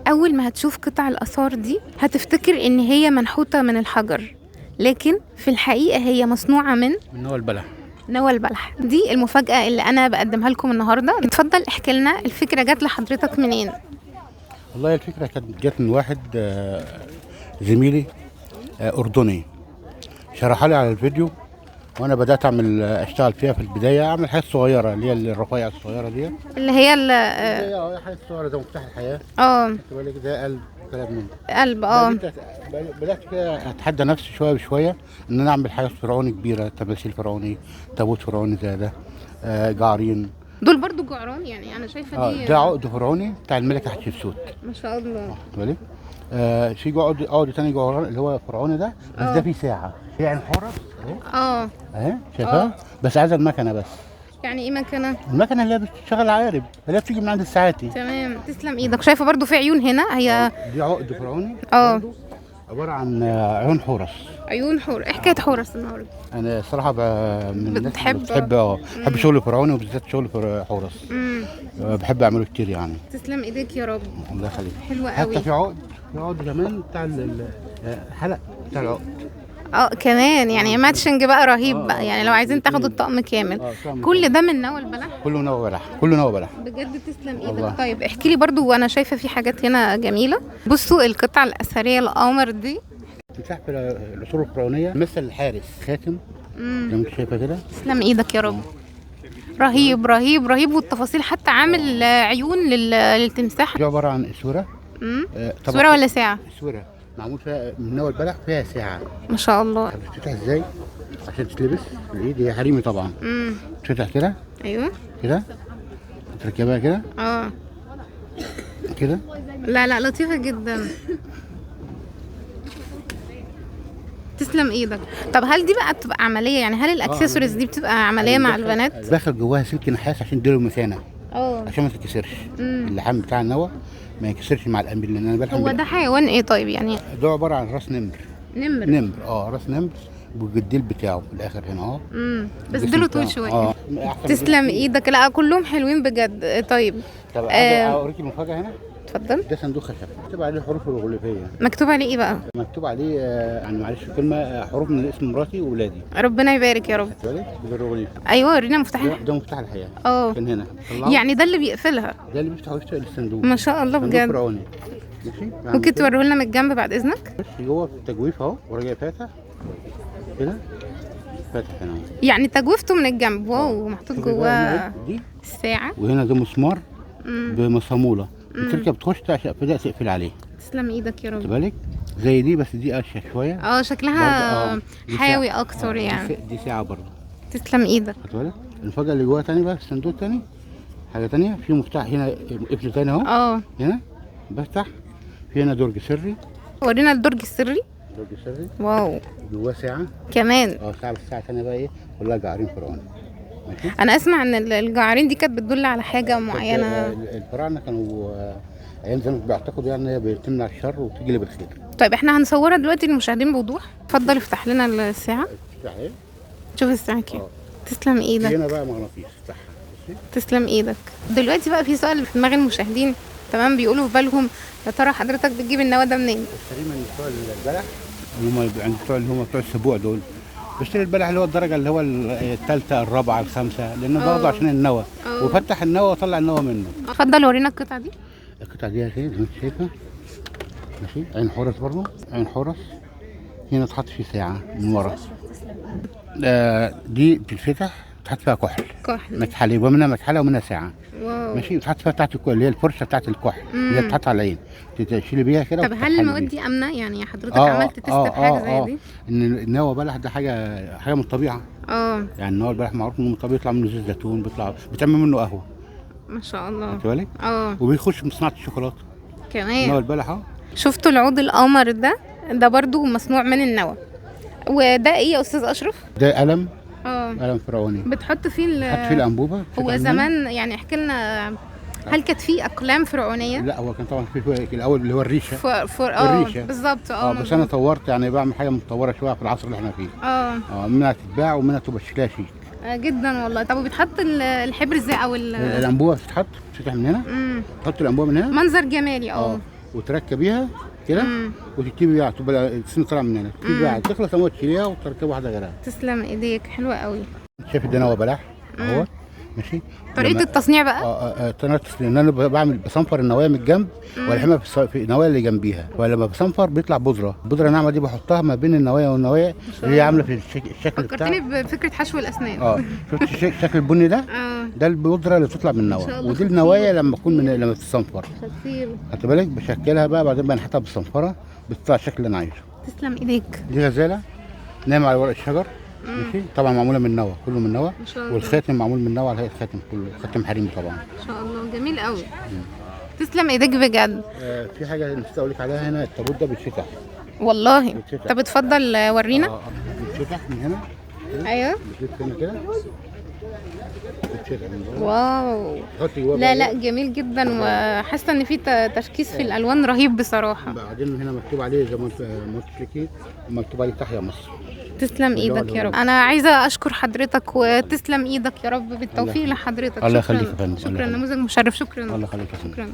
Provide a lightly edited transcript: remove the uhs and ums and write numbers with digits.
اول ما هتشوف قطع الاثار دي هتفتكر ان هي منحوتة من الحجر، لكن في الحقيقة هي مصنوعة من نوى البلح. نوى البلح. دي المفاجأة اللي انا بقدمها لكم النهاردة. اتفضل احكي لنا الفكرة جات لحضرتك منين؟ والله الفكره كانت جت من واحد زميلي اردني، شرحها لي على الفيديو، وانا بدات اشتغل فيها في البدايه، اعمل حاجات صغيره اللي هي الرفايع الصغيره دي، اللي هي حاجات صغيره زي مفتاح الحياه، اه خدت بالك، ده قلب كلام من ده. قلب بدات كده اتحدى نفسي شويه بشويه ان انا اعمل حاجات فرعوني كبيره، تماثيل فرعوني، تابوت فرعوني زي ده، جعرين. دول برضو جعران، يعني انا شايفة دي ده عقد فرعوني بتاع الملكه حتشبسوت، ما شاء الله. خدت بالك. في عقد تاني جعران اللي هو فرعوني ده، بس ده فيه ساعه، هي عين حورس اهي، اهي شايفها، بس عايزه المكنه بس. يعني ايه مكنة؟ المكنه اللي هي بتشتغل عقارب، اللي هي بتيجي من عند الساعاتي. تمام، تسلم ايدك. شايفة برضو في عيون هنا، هي دي عقد فرعوني برضو عباره عن عيون حورس. عيون حور. ايه حكاية حورس النهارده؟ انا الصراحه من الناس بتحب بحب شغل فرعوني، وبالذات شغل حورس. بحب اعمله كتير يعني. تسلم ايديك يا رب. الله يخليك. حلوة قوي. حتى في عقد كمان بتاع الحلق بتاع العقد. كمان يعني ماتشنج بقى رهيب بقى، يعني لو عايزين تاخدوا الطقم كامل. كل ده من نوى البلح؟ كله نوى بلح، كله نوى بلح. بجد تسلم ايدك. الله. طيب احكي لي برضو، وانا شايفه في حاجات هنا جميله. بصوا القطع الاثريه القمر دي، تمساح في العصور الفرعونيه، مثل الحارس خاتم زي ما انت شايفه كده. تسلم ايدك يا رب. رهيب رهيب رهيب، والتفاصيل حتى عامل عيون للتمساح. دي عباره عن اسوره. صوره ولا ساعه؟ اسوره معمول فيها من نوى البلح، فيها ساعه. ما شاء الله. بتفتح ازاي عشان تتلبس في الايد؟ هي حريمي طبعا. بتفتح كده. ايوه كده تركبها كده كده. لا لا، لطيفه جدا. تسلم ايدك. طب هل دي بقى بتبقى عمليه؟ يعني هل الاكسسوارز دي بتبقى عمليه مع البنات؟ داخل جواها سلك نحاس عشان تديله المثانه، عشان ما تتكسرش. اللحام بتاع النوى ما ينكسرش مع الانبل، لان انا بلحم. هو ده حيوان ايه طيب يعني؟ ده عباره عن راس نمر. نمر راس نمر، والجديل بتاعه في الاخر هنا بس ديله طويل شويه. تسلم ايدك. لا كلهم حلوين بجد. طيب اوريك المفاجاه هنا. اتفضل. ده صندوق خشب مكتوب عليه حروف الهيروغليفيه. مكتوب عليه ايه بقى؟ مكتوب عليه يعني معلش كلمه، حروف من اسم مراتي واولادي. ربنا يبارك يا رب. بالهيروغليف. ايوه ورينا مفتاح. ده مفتاح الحياه. كان هنا يعني ده اللي بيقفلها؟ ده اللي بيفتح ويشتغل الصندوق. ما شاء الله بجد. فرعوني. ماشي، ممكن توريه لنا من الجنب بعد اذنك؟ بص جوه في التجويف اهو، وراجع فاتح كده، فاتح هنا. يعني تجويفته من الجنب. واو، محطوط جواه دي الساعه. وهنا ده مسمار بمصاموله، بتركب تخش تعشق في ده، تقفل عليه. تسلم ايدك يا رب. خد بالك زي دي، بس دي اشيك شويه. شكلها حيوي اكتر يعني. دي ساعه برضه. تسلم ايدك. خد بالك المفاجاه اللي جواها تاني بقى، في الصندوق تاني حاجه تانيه، في مفتاح هنا قفل تاني اهو. هنا بفتح، في هنا درج سري. ورينا الدرج السري. درج سري. واو. جواه ساعه كمان. ساعه، بس الساعه الثانيه بقى ايه، كلها جعارين فرعوني. ماشي. انا اسمع ان الجعارين دي كانت بتدل على حاجه معينه. الفراعنه كانوا ايام زمان بيعتقدوا يعني ان هي بتمنع الشر وتجلب الخير. طيب احنا هنصورها دلوقتي للمشاهدين بوضوح. اتفضل افتح لنا الساعه. افتح ايه؟ شوف الساعه كام. تسلم ايدك. هنا بقى مغناطيس. تسلم ايدك. دلوقتي بقى في سؤال في دماغ المشاهدين، تمام، بيقولوا في بالهم يا ترى حضرتك بتجيب النوى ده منين؟ بشتريه من بتوع البلح، اللي هم بتوع السبوع دول. بشتري البلح اللي هو الدرجه اللي هو الثالثه الرابعه الخامسه، لانه باخده عشان النوى، وفتح النوى وطلع النوى منه. اتفضل ورينا القطعه دي. القطعه دي زي ما انت شايفه، ماشي، عين حورس برضه، عين حورس. هنا تحط فيه ساعه من ورا. دي بتتفتح، تحط فيها كحل. مكحله، ومنها مكحله ومنها ساعه. واو. ماشي، وتحط فيها بتاعت اللي هي الفرشه بتاعت الكحل اللي هي بتحط على العين، تشيلي بيها كده. طب هل المواد دي امنه؟ يعني حضرتك عملت تيست بحاجه زي دي؟ ان النوى بلح ده حاجه من الطبيعه. يعني النوى البلح معروف انه من الطبيعه، بيطلع منه زيت زيتون، بتعمل منه قهوه. ما شاء الله. خدت بالك؟ وبيخش من صناعه الشوكولاته كمان. نوى البلح شفتوا العود القمر ده برضو مصنوع من النوى. وده ايه يا استاذ اشرف؟ ده قلم. قلم فرعوني بتحط فيه الانبوبه. هو زمان يعني احكي لنا، هل كانت في اقلام فرعونيه؟ لا، هو كان طبعا في الاول اللي هو الريشه. الريشه بالظبط. بس انا طورت، يعني بعمل حاجه متطوره شويه في العصر اللي احنا فيه. منها تتباع ومنها تبقى شكلها شيك جدا والله. طب وبتحط الحبر ازاي او الانبوبه بتتحط، بتفتح من هنا. تحط الانبوبه من هنا، منظر جمالي. وتركبيها كده وتكتبي بيها، تبقى السن طالعه من هنا، تكتبي بيها تخلص اهو تشيليها وتركبي واحده غيرها. تسلم ايديك، حلوه قوي. شايف ده نوى بلح اهو ماشي. طريقه التصنيع بقى؟ طريقه التصنيع ان انا بصنفر النوايا من الجنب والحمها في النوايا اللي جنبيها، ولما بصنفر بيطلع بودره. البودره الناعمه دي بحطها ما بين النوايا والنوايا اللي هي عامله في الشكل بتاع. فكرتني بفكره حشو الاسنان. شفت الشكل البني ده؟ ده البودره اللي بتطلع من النوى، ودي النوايا لما تكون لما تتصنفر. خطير. خدت بالك؟ بشكلها بقى بعدين بنحطها بالصنفره بتطلع الشكل اللي انا عايزه. تسلم ايديك. دي غزاله نايمه على ورق الشجر ماشي، طبعا معموله من نوى، كله من نوى، والخاتم معمول من نوى على هيئه خاتم، كله خاتم حريمي طبعا. ما شاء الله جميل قوي. تسلم ايديك بجد. في حاجه نسيت اقول لك عليها، هنا التابوت ده بيتفتح والله. طب اتفضل ورينا. بيتفتح من هنا. ايوه بيتفتح هنا كده. بيتفتح من جوه. واو. لا لا جميل جدا، وحاسه ان في تركيز في الالوان رهيب بصراحه. بعدين هنا مكتوب عليه زي ما انت قلت لك، مكتوب عليه تحيا مصر. تسلم ايدك يا رب. انا عايزه اشكر حضرتك، وتسلم ايدك يا رب، بالتوفيق لحضرتك. الله يخليك يا فندم. شكرا، نموذج مشرف. شكرا. الله يخليك. شكرا.